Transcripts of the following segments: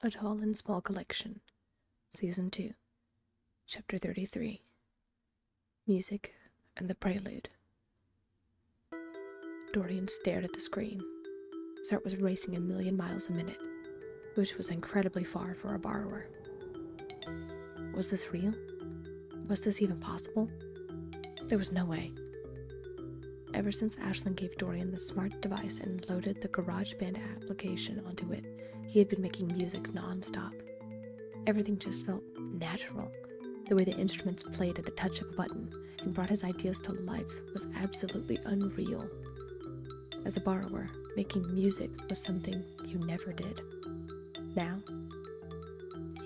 A Tall and Small Collection, Season 2, Chapter 33, Music and the Prelude. Dorian stared at the screen. His heart was racing 1,000,000 miles a minute, which was incredibly far for a borrower. Was this real? Was this even possible? There was no way. Ever since Ashlynn gave Dorian the smart device and loaded the GarageBand application onto it, he had been making music non-stop. Everything just felt natural. The way the instruments played at the touch of a button and brought his ideas to life was absolutely unreal. As a borrower, making music was something you never did. Now,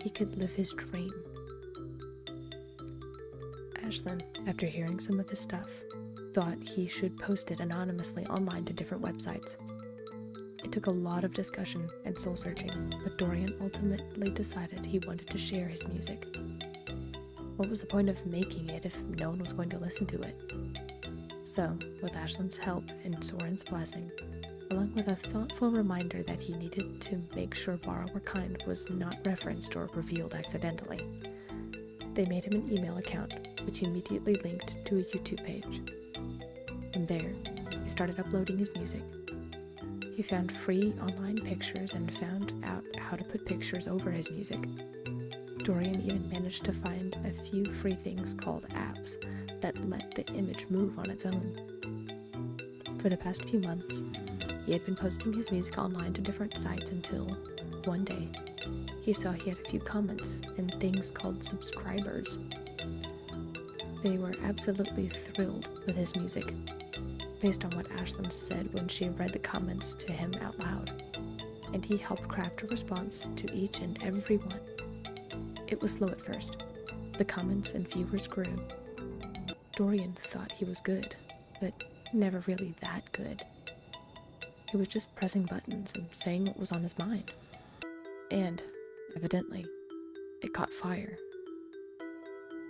he could live his dream. Ashlynn, after hearing some of his stuff, thought he should post it anonymously online to different websites. It took a lot of discussion and soul-searching, but Dorian ultimately decided he wanted to share his music. What was the point of making it if no one was going to listen to it? So, with Ashlynn's help and Soren's blessing, along with a thoughtful reminder that he needed to make sure Borrower Kind was not referenced or revealed accidentally, they made him an email account, which immediately linked to a YouTube page. From there, he started uploading his music. He found free online pictures and found out how to put pictures over his music. Dorian even managed to find a few free things called apps that let the image move on its own. For the past few months, he had been posting his music online to different sites until, one day, he saw he had a few comments and things called subscribers. They were absolutely thrilled with his music, based on what Ashlynn said when she read the comments to him out loud, and he helped craft a response to each and every one. It was slow at first. The comments and viewers grew. Dorian thought he was good, but never really that good. He was just pressing buttons and saying what was on his mind. And, evidently, it caught fire.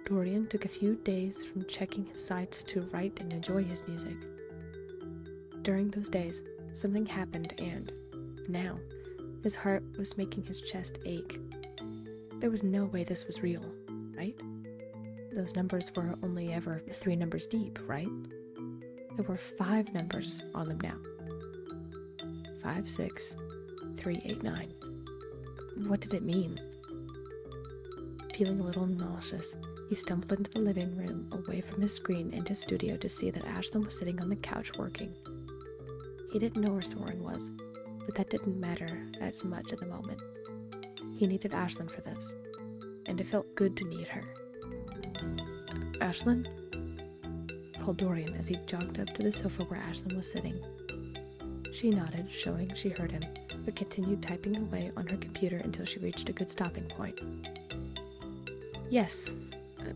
Dorian took a few days from checking his sites to write and enjoy his music. During those days, something happened and, now, his heart was making his chest ache. There was no way this was real, right? Those numbers were only ever 3 numbers deep, right? There were 5 numbers on them now. 5, 6, 3, 8, 9. What did it mean? Feeling a little nauseous, he stumbled into the living room, away from his screen and his studio, to see that Ashlynn was sitting on the couch working. He didn't know where Soren was, but that didn't matter as much at the moment. He needed Ashlynn for this, and it felt good to need her. "Ashlynn?" called Dorian as he jogged up to the sofa where Ashlynn was sitting. She nodded, showing she heard him, but continued typing away on her computer until she reached a good stopping point. "Yes.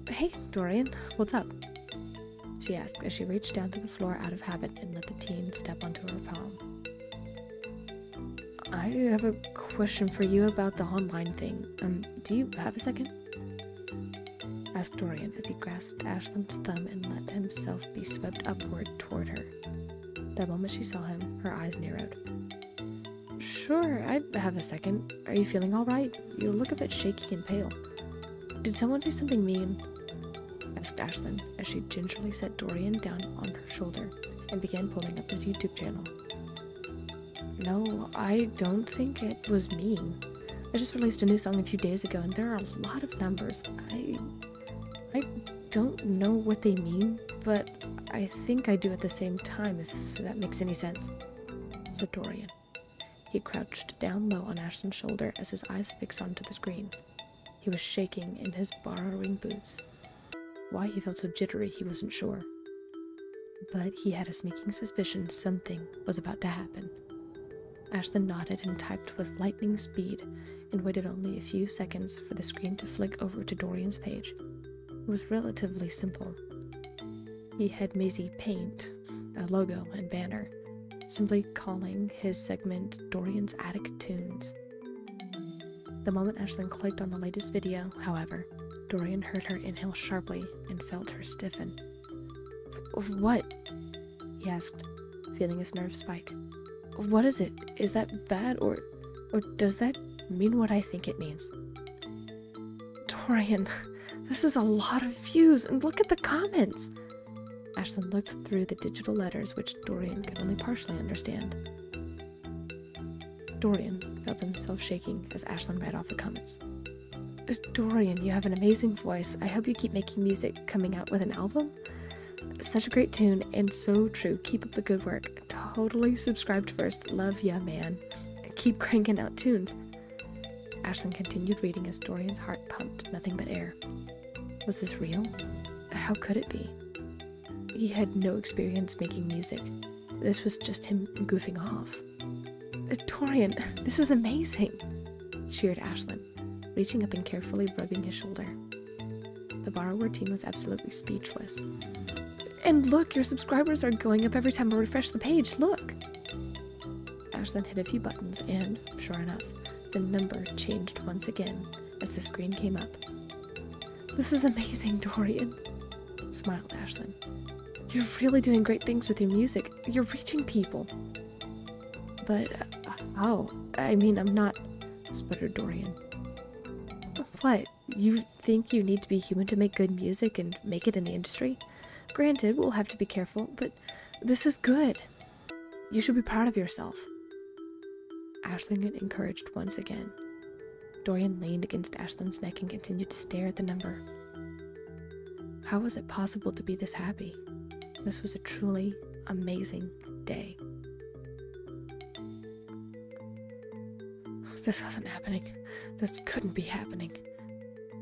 Hey, Dorian, what's up?" she asked as she reached down to the floor out of habit and let the teen step onto her palm. "I have a question for you about the online thing. Do you have a second?" asked Dorian as he grasped Ashlynn's thumb and let himself be swept upward toward her. The moment she saw him, her eyes narrowed. "Sure, I have a second. Are you feeling all right? You look a bit shaky and pale. Did someone say something mean?" asked Ashlynn as she gingerly set Dorian down on her shoulder and began pulling up his YouTube channel. "No, I don't think it was mean. I just released a new song a few days ago and there are a lot of numbers. I don't know what they mean, but I think I do at the same time, if that makes any sense," said Dorian. He crouched down low on Ashlynn's shoulder as his eyes fixed onto the screen. He was shaking in his borrowing boots. Why he felt so jittery, he wasn't sure. But he had a sneaking suspicion something was about to happen. Ashlynn nodded and typed with lightning speed and waited only a few seconds for the screen to flick over to Dorian's page. It was relatively simple. He had Maisie paint a logo and banner, simply calling his segment Dorian's Attic Tunes. The moment Ashlynn clicked on the latest video, however, Dorian heard her inhale sharply and felt her stiffen. "What?" he asked, feeling his nerves spike. "What is it? Is that bad, or does that mean what I think it means. Dorian, this is a lot of views, and look at the comments! Ashlynn looked through the digital letters, which Dorian could only partially understand. Dorian felt himself shaking as Ashlynn read off the comments. Dorian, you have an amazing voice. I hope you keep making music, coming out with an album. Such a great tune, and so true. Keep up the good work. Totally subscribed first. Love ya, man. Keep cranking out tunes. Ashlynn continued reading as Dorian's heart pumped nothing but air. Was this real? How could it be? He had no experience making music. This was just him goofing off. Dorian, this is amazing, cheered Ashlynn, reaching up and carefully rubbing his shoulder. The borrower teen was absolutely speechless. And look, your subscribers are going up every time I refresh the page, look! Ashlynn hit a few buttons and, sure enough, the number changed once again as the screen came up. This is amazing, Dorian, smiled Ashlynn. You're really doing great things with your music. You're reaching people. But, how? I mean, I'm not, sputtered Dorian. What? You think you need to be human to make good music and make it in the industry? Granted, we'll have to be careful, but this is good. You should be proud of yourself. Ashlynn got encouraged once again. Dorian leaned against Ashlynn's neck and continued to stare at the number. How was it possible to be this happy? This was a truly amazing day. This wasn't happening. This couldn't be happening.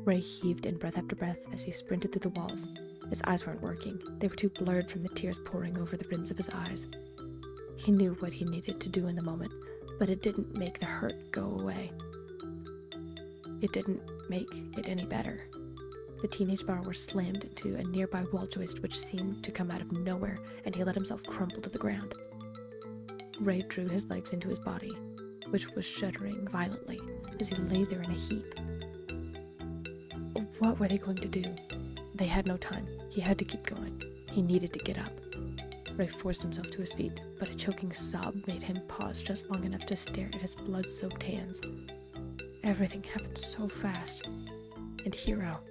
Ray heaved in breath after breath as he sprinted through the walls. His eyes weren't working. They were too blurred from the tears pouring over the rims of his eyes. He knew what he needed to do in the moment, but it didn't make the hurt go away. It didn't make it any better. The teenage borrower slammed into a nearby wall joist which seemed to come out of nowhere, and he let himself crumple to the ground. Ray drew his legs into his body, which was shuddering violently as he lay there in a heap. What were they going to do? They had no time. He had to keep going. He needed to get up. Ray forced himself to his feet, but a choking sob made him pause just long enough to stare at his blood-soaked hands. Everything happened so fast. And Hero,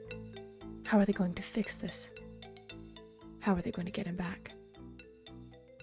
how are they going to fix this? How are they going to get him back?